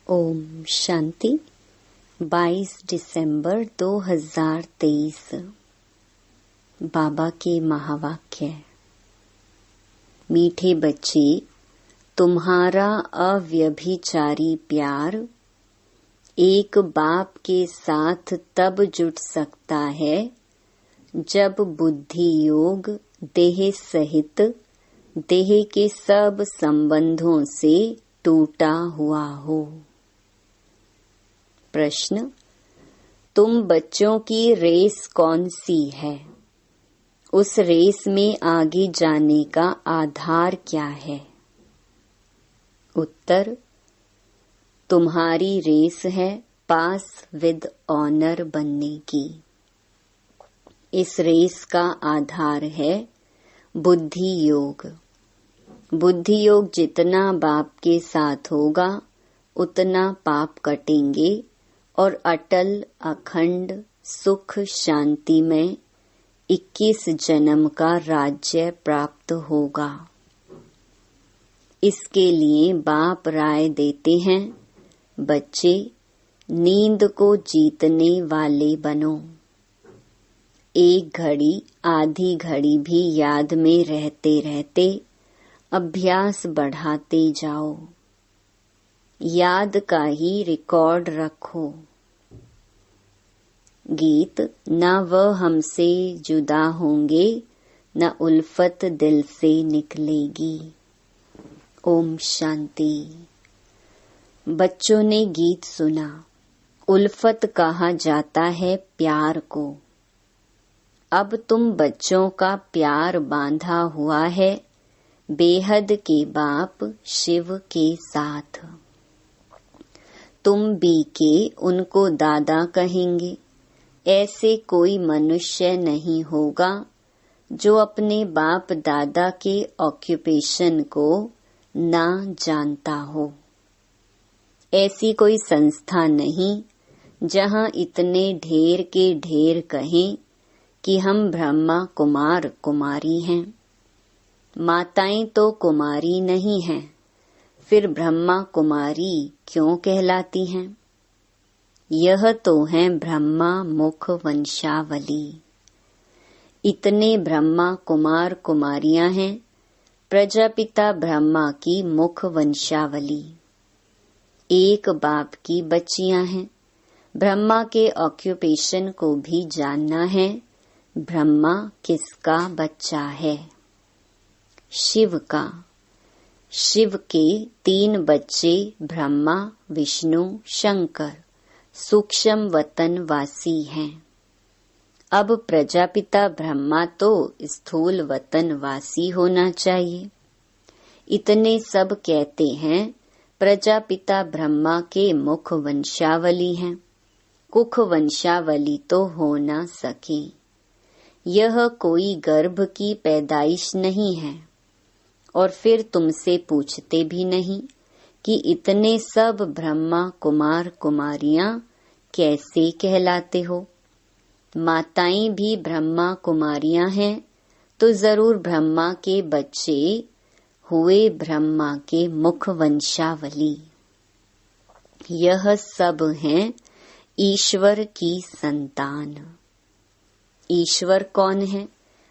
ओम शांति। 22 दिसंबर 2023। बाबा के महावाक्य। मीठे बच्चे, तुम्हारा अव्यभिचारी प्यार एक बाप के साथ तब जुट सकता है जब बुद्धि योग देह सहित देह के सब संबंधों से टूटा हुआ हो। प्रश्न: तुम बच्चों की रेस कौन सी है? उस रेस में आगे जाने का आधार क्या है? उत्तर: तुम्हारी रेस है पास विद ऑनर बनने की। इस रेस का आधार है बुद्धि योग। बुद्धि योग जितना बाप के साथ होगा उतना पाप कटेंगे और अटल अखंड सुख शांति में 21 जन्म का राज्य प्राप्त होगा। इसके लिए बाप राय देते हैं, बच्चे नींद को जीतने वाले बनो। एक घड़ी आधी घड़ी भी याद में रहते रहते अभ्यास बढ़ाते जाओ। याद का ही रिकॉर्ड रखो। गीत: न वह हमसे जुदा होंगे न उल्फत दिल से निकलेगी। ओम शांति। बच्चों ने गीत सुना। उल्फत कहा जाता है प्यार को। अब तुम बच्चों का प्यार बांधा हुआ है बेहद के बाप शिव के साथ। तुम भी के उनको दादा कहेंगे। ऐसे कोई मनुष्य नहीं होगा जो अपने बाप दादा के ऑक्यूपेशन को ना जानता हो। ऐसी कोई संस्था नहीं जहां इतने ढेर के ढेर कहें कि हम ब्रह्मा कुमार कुमारी हैं। माताएं तो कुमारी नहीं हैं, फिर ब्रह्मा कुमारी क्यों कहलाती हैं? यह तो है ब्रह्मा मुख वंशावली। इतने ब्रह्मा कुमार कुमारियां हैं, प्रजापिता ब्रह्मा की मुख वंशावली। एक बाप की बच्चियां हैं। ब्रह्मा के ऑक्यूपेशन को भी जानना है। ब्रह्मा किसका बच्चा है? शिव का। शिव के 3 बच्चे ब्रह्मा विष्णु शंकर सूक्ष्म वतन वासी हैं। अब प्रजापिता ब्रह्मा तो स्थूल वतन वासी होना चाहिए। इतने सब कहते हैं प्रजापिता ब्रह्मा के मुख वंशावली हैं। कुख वंशावली तो हो ना सके। यह कोई गर्भ की पैदाइश नहीं है। और फिर तुमसे पूछते भी नहीं कि इतने सब ब्रह्मा कुमार कुमारियां कैसे कहलाते हो। माताएं भी ब्रह्मा कुमारियां हैं तो जरूर ब्रह्मा के बच्चे हुए ब्रह्मा के मुख वंशावली। यह सब हैं ईश्वर की संतान। ईश्वर कौन है?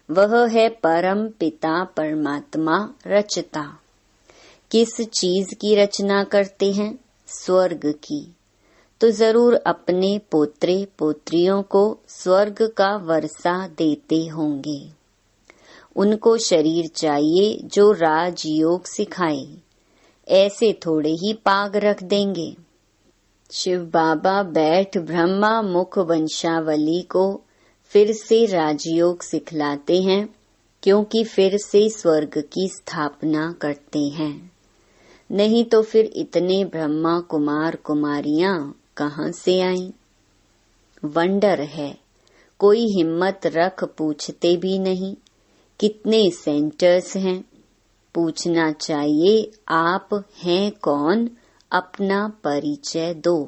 वह है परम पिता परमात्मा रचता। किस चीज की रचना करते हैं? स्वर्ग की। तो जरूर अपने पोत्रे पोत्रियों को स्वर्ग का वर्षा देते होंगे। उनको शरीर चाहिए जो राजयोग सिखाए। ऐसे थोड़े ही पाग रख देंगे। शिव बाबा बैठ ब्रह्मा मुख वंशावली को फिर से राजयोग सिखलाते हैं, क्योंकि फिर से स्वर्ग की स्थापना करते हैं। नहीं तो फिर इतने ब्रह्मा कुमार कुमारियां कहां से आईं? वंडर है। कोई हिम्मत रख पूछते भी नहीं कितने सेंटर्स हैं। पूछना चाहिए आप हैं कौन, अपना परिचय दो।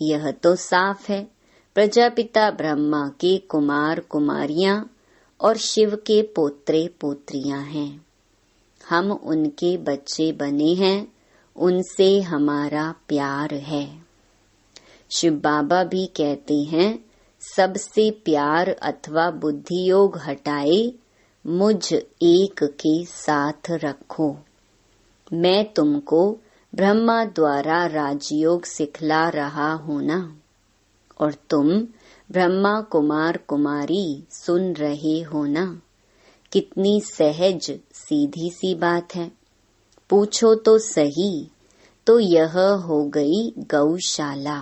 यह तो साफ है प्रजापिता ब्रह्मा के कुमार कुमारियां और शिव के पोत्रे पोत्रियां हैं। हम उनके बच्चे बने हैं, उनसे हमारा प्यार है। शिव बाबा भी कहते हैं, सबसे प्यार अथवा बुद्धि योग हटाए मुझ एक के साथ रखो। मैं तुमको ब्रह्मा द्वारा राजयोग सिखला रहा हूँ ना, और तुम ब्रह्मा कुमार कुमारी सुन रहे हो ना। कितनी सहज सीधी सी बात है। पूछो तो सही, तो यह हो गई गौशाला।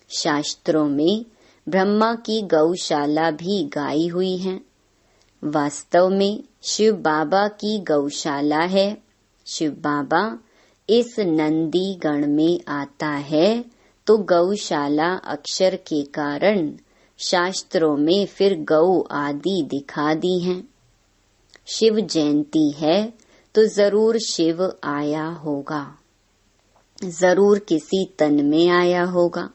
शास्त्रों में ब्रह्मा की गौशाला भी गाई हुई है। वास्तव में शिव बाबा की गौशाला है। शिव बाबा इस नंदी गण में आता है, तो गौशाला अक्षर के कारण शास्त्रों में फिर गौ आदि दिखा दी हैं। शिव जयंती है तो जरूर शिव आया होगा, जरूर किसी तन में आया होगा।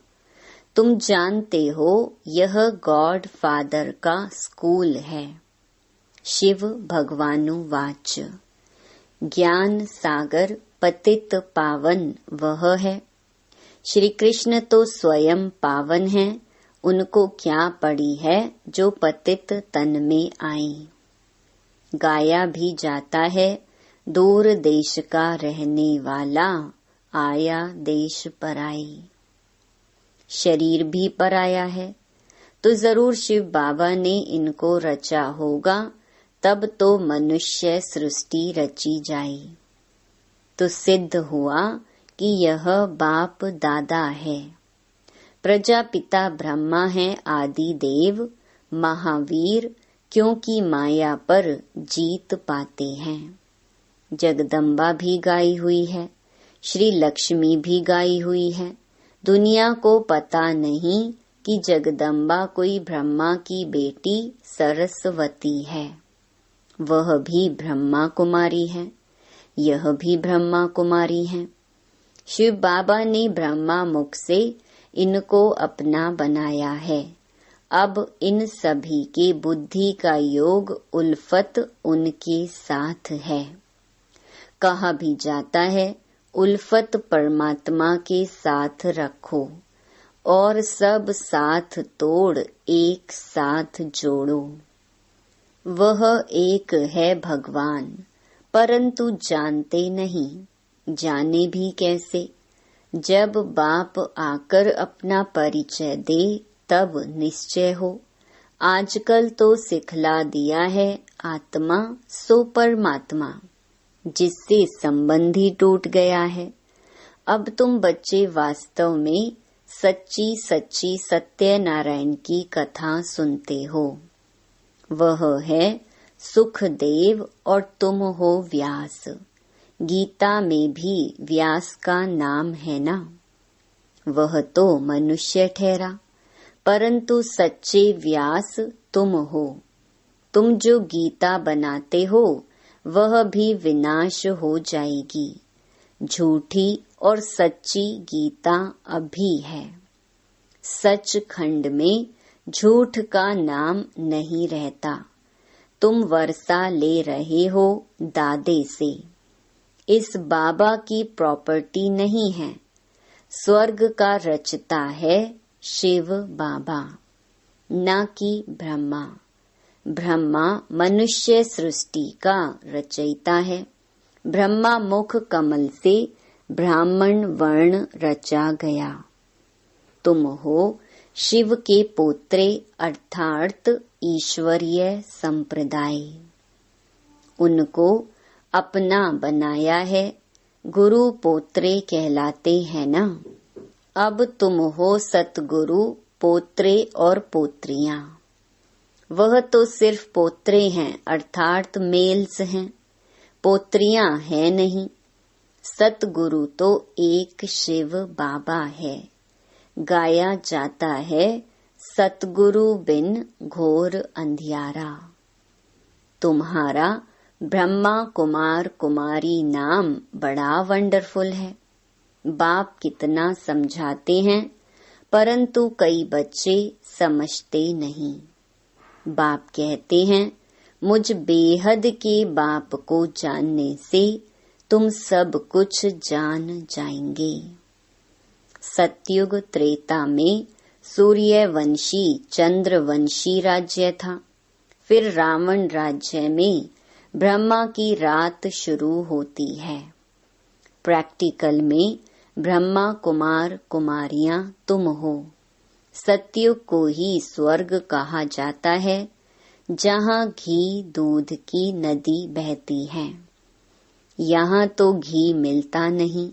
तुम जानते हो यह गॉड फादर का स्कूल है। शिव भगवानुवाच, ज्ञान सागर पतित पावन वह है। श्री कृष्ण तो स्वयं पावन है, उनको क्या पड़ी है जो पतित तन में आई। गाया भी जाता है, दूर देश का रहने वाला आया देश पराई। शरीर भी पराया है, तो जरूर शिव बाबा ने इनको रचा होगा, तब तो मनुष्य सृष्टि रची जाई। तो सिद्ध हुआ कि यह बाप दादा है। प्रजापिता ब्रह्मा है आदि देव महावीर, क्योंकि माया पर जीत पाते हैं। जगदम्बा भी गाई हुई है, श्री लक्ष्मी भी गाई हुई है। दुनिया को पता नहीं कि जगदम्बा कोई ब्रह्मा की बेटी सरस्वती है। वह भी ब्रह्मा कुमारी है, यह भी ब्रह्मा कुमारी है। शिव बाबा ने ब्रह्मा मुख से इनको अपना बनाया है। अब इन सभी के बुद्धि का योग उल्फत उनके साथ है। कहा भी जाता है, उल्फत परमात्मा के साथ रखो और सब साथ तोड़ एक साथ जोड़ो। वह एक है भगवान, परंतु जानते नहीं। जाने भी कैसे? जब बाप आकर अपना परिचय दे तब निश्चय हो। आजकल तो सिखला दिया है आत्मा सो परमात्मा, जिससे संबंध ही टूट गया है। अब तुम बच्चे वास्तव में सच्ची सच्ची सत्यनारायण की कथा सुनते हो। वह है सुखदेव और तुम हो व्यास। गीता में भी व्यास का नाम है ना। वह तो मनुष्य ठहरा, परंतु सच्चे व्यास तुम हो। तुम जो गीता बनाते हो वह भी विनाश हो जाएगी। झूठी और सच्ची गीता अभी है। सच खंड में झूठ का नाम नहीं रहता। तुम वर्षा ले रहे हो दादे से। इस बाबा की प्रॉपर्टी नहीं है। स्वर्ग का रचता है शिव बाबा, न कि ब्रह्मा। ब्रह्मा मनुष्य सृष्टि का रचयिता है। ब्रह्मा मुख कमल से ब्राह्मण वर्ण रचा गया। तुम हो शिव के पोत्रे अर्थात ईश्वरीय संप्रदाय। उनको अपना बनाया है, गुरु पोत्रे कहलाते हैं ना। अब तुम हो सतगुरु पोत्रे और पोत्रियां। वह तो सिर्फ पोत्रे हैं अर्थात मेल्स हैं, पोत्रियां हैं नहीं। सतगुरु तो एक शिव बाबा है। गाया जाता है, सतगुरु बिन घोर अंधियारा। तुम्हारा ब्रह्मा कुमार कुमारी नाम बड़ा वंडरफुल है। बाप कितना समझाते हैं, परंतु कई बच्चे समझते नहीं। बाप कहते हैं, मुझ बेहद के बाप को जानने से तुम सब कुछ जान जाएंगे। सतयुग त्रेता में सूर्यवंशी चंद्रवंशी राज्य था। फिर रावण राज्य में ब्रह्मा की रात शुरू होती है। प्रैक्टिकल में ब्रह्मा कुमार कुमारियां तुम हो। सतयुग को ही स्वर्ग कहा जाता है, जहाँ घी दूध की नदी बहती है। यहाँ तो घी मिलता नहीं।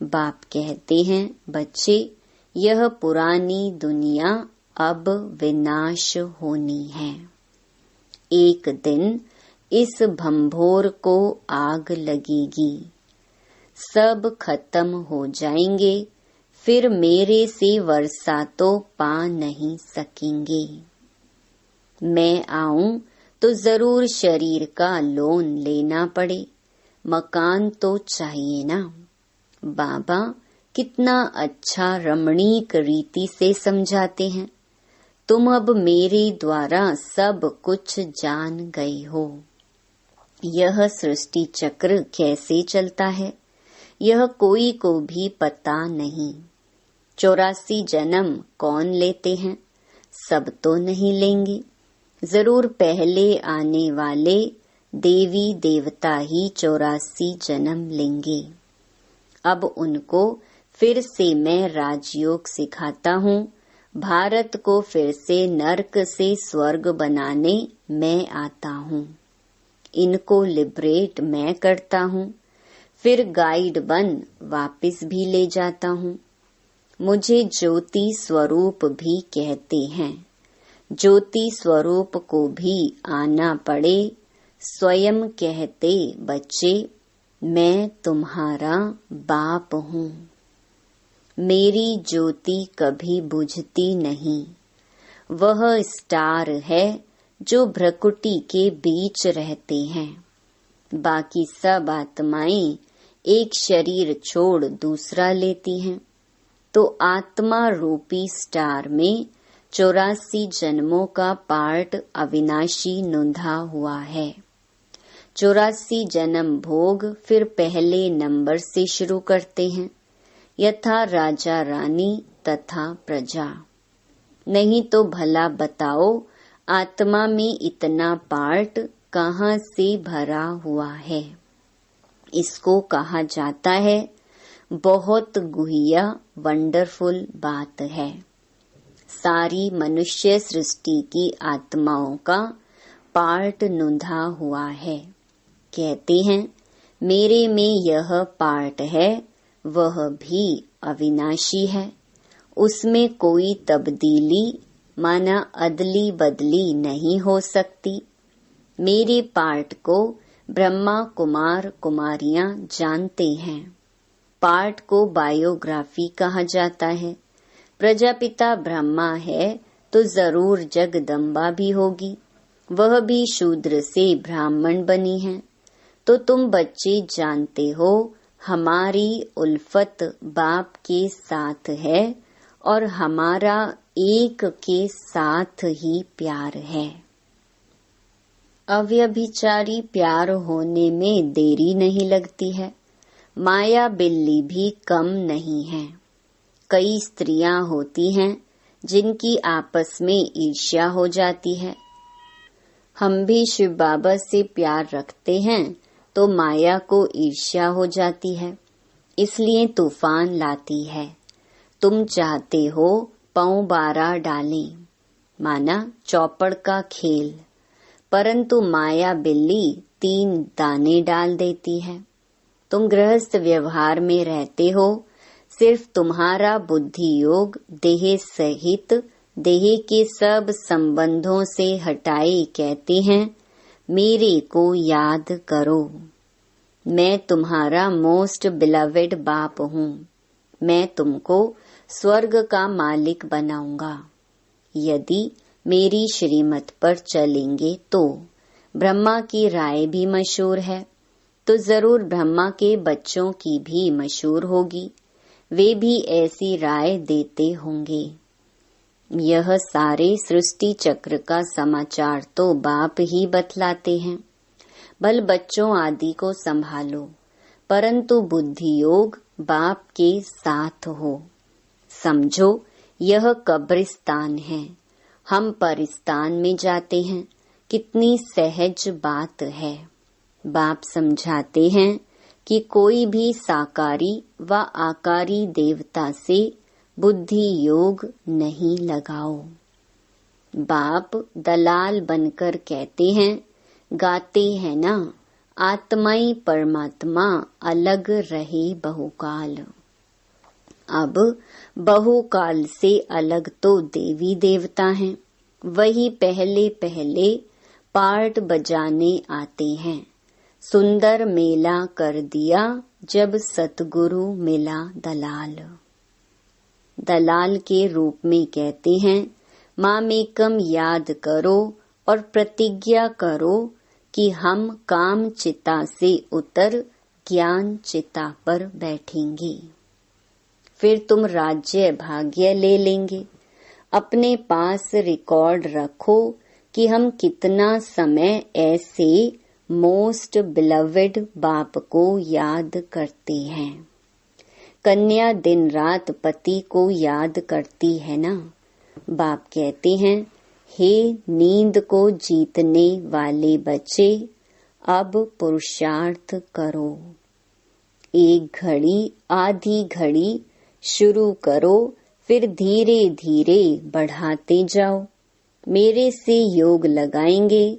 बाप कहते हैं, बच्चे, यह पुरानी दुनिया अब विनाश होनी है। एक दिन इस भंभोर को आग लगेगी, सब खत्म हो जाएंगे, फिर मेरे से वर्षा तो पा नहीं सकेंगे। मैं आऊं तो जरूर शरीर का लोन लेना पड़े, मकान तो चाहिए ना। बाबा कितना अच्छा रमणीक रीति से समझाते हैं। तुम अब मेरे द्वारा सब कुछ जान गए हो। यह सृष्टि चक्र कैसे चलता है, यह कोई को भी पता नहीं। 84 जन्म कौन लेते हैं? सब तो नहीं लेंगे। जरूर पहले आने वाले देवी देवता ही 84 जन्म लेंगे। अब उनको फिर से मैं राजयोग सिखाता हूँ। भारत को फिर से नर्क से स्वर्ग बनाने मैं आता हूँ। इनको लिबरेट मैं करता हूँ, फिर गाइड बन वापस भी ले जाता हूँ। मुझे ज्योति स्वरूप भी कहते हैं। ज्योति स्वरूप को भी आना पड़े। स्वयं कहते, बच्चे, मैं तुम्हारा बाप हूँ। मेरी ज्योति कभी बुझती नहीं। वह स्टार है जो भ्रकुटी के बीच रहते हैं। बाकी सब आत्माएं एक शरीर छोड़ दूसरा लेती हैं, तो आत्मा रूपी स्टार में 84 जन्मों का पार्ट अविनाशी नुंधा हुआ है। 84 जन्म भोग फिर पहले नंबर से शुरू करते हैं, यथा राजा रानी तथा प्रजा। नहीं तो भला बताओ, आत्मा में इतना पार्ट कहाँ से भरा हुआ है? इसको कहा जाता है बहुत गुहिया वंडरफुल बात है। सारी मनुष्य सृष्टि की आत्माओं का पार्ट नुंधा हुआ है। कहते हैं, मेरे में यह पार्ट है, वह भी अविनाशी है। उसमें कोई तब्दीली माना अदली बदली नहीं हो सकती। मेरे पार्ट को ब्रह्मा कुमार कुमारियां जानते हैं। पार्ट को बायोग्राफी कहा जाता है। प्रजापिता ब्रह्मा है तो जरूर जगदम्बा भी होगी। वह भी शूद्र से ब्राह्मण बनी है। तो तुम बच्चे जानते हो, हमारी उल्फत बाप के साथ है और हमारा एक के साथ ही प्यार है। अव्यभिचारी प्यार होने में देरी नहीं लगती है। माया बिल्ली भी कम नहीं है। कई स्त्रियां होती हैं जिनकी आपस में ईर्ष्या हो जाती है। हम भी शिव बाबा से प्यार रखते हैं तो माया को ईर्ष्या हो जाती है, इसलिए तूफान लाती है। तुम चाहते हो पांव 12 डालें, माना चौपड़ का खेल, परंतु माया बिल्ली 3 दाने डाल देती है। तुम गृहस्थ व्यवहार में रहते हो, सिर्फ तुम्हारा बुद्धि योग देह सहित देह के सब संबंधों से हटाए कहते हैं, मेरे को याद करो। मैं तुम्हारा मोस्ट बिलवेड बाप हूँ। मैं तुमको स्वर्ग का मालिक बनाऊंगा यदि मेरी श्रीमत पर चलेंगे तो। ब्रह्मा की राय भी मशहूर है, तो जरूर ब्रह्मा के बच्चों की भी मशहूर होगी। वे भी ऐसी राय देते होंगे। यह सारे सृष्टि चक्र का समाचार तो बाप ही बतलाते हैं। बल बच्चों आदि को संभालो, परंतु बुद्धि योग बाप के साथ हो। समझो यह कब्रिस्तान है, हम परिस्तान में जाते हैं। कितनी सहज बात है। बाप समझाते हैं कि कोई भी साकारी व आकारी देवता से बुद्धि योग नहीं लगाओ। बाप दलाल बनकर कहते हैं, गाते हैं ना, आत्माई परमात्मा अलग रहे बहुकाल। अब बहुकाल से अलग तो देवी देवता हैं, वही पहले पहले पार्ट बजाने आते हैं। सुंदर मेला कर दिया जब सतगुरु मिला दलाल। दलाल के रूप में कहते हैं, मामेकम याद करो और प्रतिज्ञा करो कि हम काम चिता से उतर ज्ञान चिता पर बैठेंगे। फिर तुम राज्य भाग्य ले लेंगे। अपने पास रिकॉर्ड रखो कि हम कितना समय ऐसे मोस्ट बिलवेड बाप को याद करते हैं। कन्या दिन रात पति को याद करती है ना। बाप कहते हैं, हे नींद को जीतने वाले बच्चे, अब पुरुषार्थ करो। एक घड़ी आधी घड़ी शुरू करो, फिर धीरे धीरे बढ़ाते जाओ। मेरे से योग लगाएंगे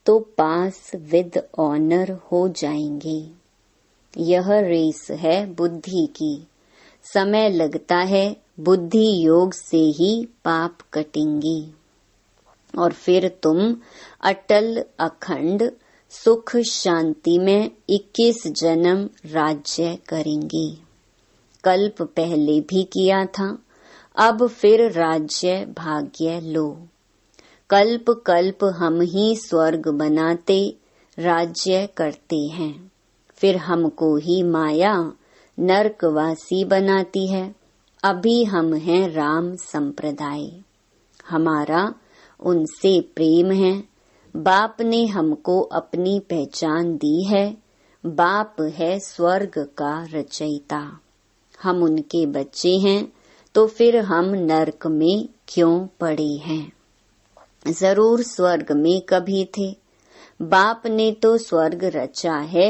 तो पास विद ऑनर हो जाएंगे। यह रेस है बुद्धि की। समय लगता है, बुद्धि योग से ही पाप कटेंगी और फिर तुम अटल अखंड सुख शांति में 21 जन्म राज्य करेंगे। कल्प पहले भी किया था, अब फिर राज्य भाग्य लो। कल्प कल्प हम ही स्वर्ग बनाते राज्य करते हैं, फिर हमको ही माया नरकवासी बनाती है। अभी हम हैं राम संप्रदाय, हमारा उनसे प्रेम है। बाप ने हमको अपनी पहचान दी है। बाप है स्वर्ग का रचयिता। हम उनके बच्चे हैं, तो फिर हम नरक में क्यों पड़े हैं? जरूर स्वर्ग में कभी थे। बाप ने तो स्वर्ग रचा है।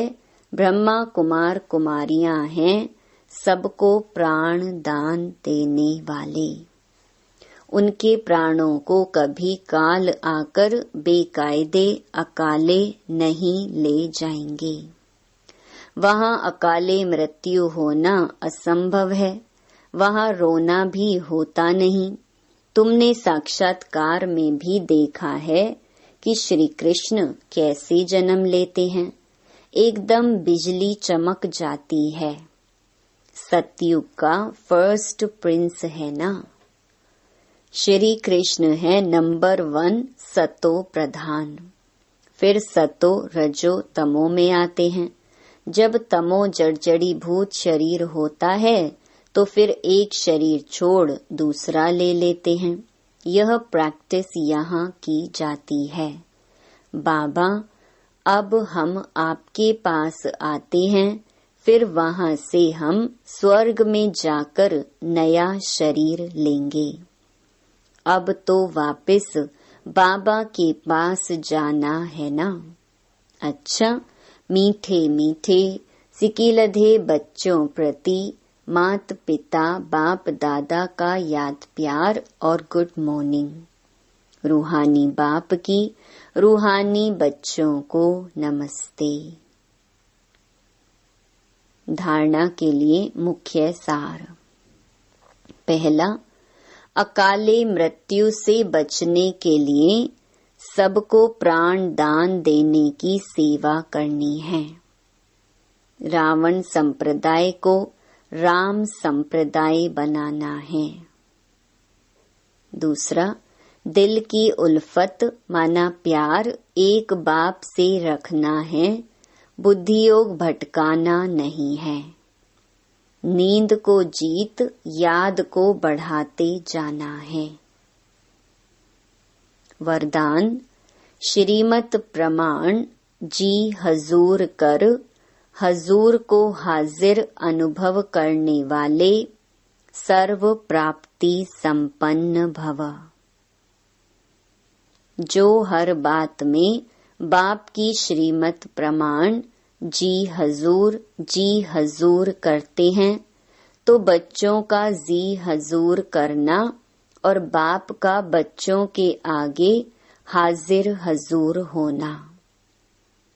ब्रह्मा कुमार कुमारियां हैं, सबको प्राण दान देने वाले। उनके प्राणों को कभी काल आकर बेकायदे अकाले नहीं ले जाएंगे। वहाँ अकाले मृत्यु होना असंभव है, वहाँ रोना भी होता नहीं। तुमने साक्षात्कार में भी देखा है कि श्री कृष्ण कैसे जन्म लेते हैं। एकदम बिजली चमक जाती है। सतयुग का फर्स्ट प्रिंस है ना। श्री कृष्ण है नंबर 1 सतो प्रधान। फिर सतो रजो तमो में आते हैं। जब तमो जड़जड़ी भूत शरीर होता है तो फिर एक शरीर छोड़ दूसरा ले लेते हैं। यह प्रैक्टिस यहाँ की जाती है। बाबा, अब हम आपके पास आते हैं, फिर वहाँ से हम स्वर्ग में जाकर नया शरीर लेंगे। अब तो वापस बाबा के पास जाना है ना। अच्छा, मीठे मीठे सिकिलधे बच्चों प्रति मात पिता बाप दादा का याद प्यार और गुड मॉर्निंग। रूहानी बाप की रूहानी बच्चों को नमस्ते। धारणा के लिए मुख्य सार। पहला, अकाले मृत्यु से बचने के लिए सबको प्राण दान देने की सेवा करनी है। रावण संप्रदाय को राम संप्रदाय बनाना है। दूसरा, दिल की उल्फत माना प्यार एक बाप से रखना है, बुद्धियोग भटकाना नहीं है। नींद को जीत याद को बढ़ाते जाना है। वरदान, श्रीमत प्रमाण जी हजूर कर हजूर को हाजिर अनुभव करने वाले सर्व प्राप्ति संपन्न भव। जो हर बात में बाप की श्रीमत प्रमाण जी हजूर करते हैं, तो बच्चों का जी हजूर करना और बाप का बच्चों के आगे हाजिर हजूर होना।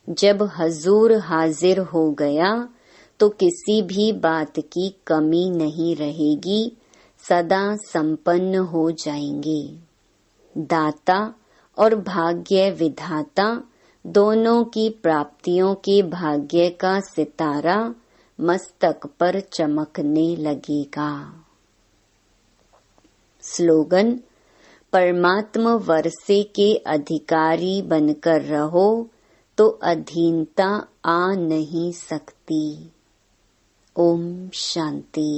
जब हजूर हाजिर हो गया तो किसी भी बात की कमी नहीं रहेगी, सदा संपन्न हो जाएंगे। दाता और भाग्य विधाता दोनों की प्राप्तियों के भाग्य का सितारा मस्तक पर चमकने लगेगा। स्लोगन: परमात्मा वर्षे के अधिकारी बनकर रहो तो अधीनता आ नहीं सकती। ओम शांति।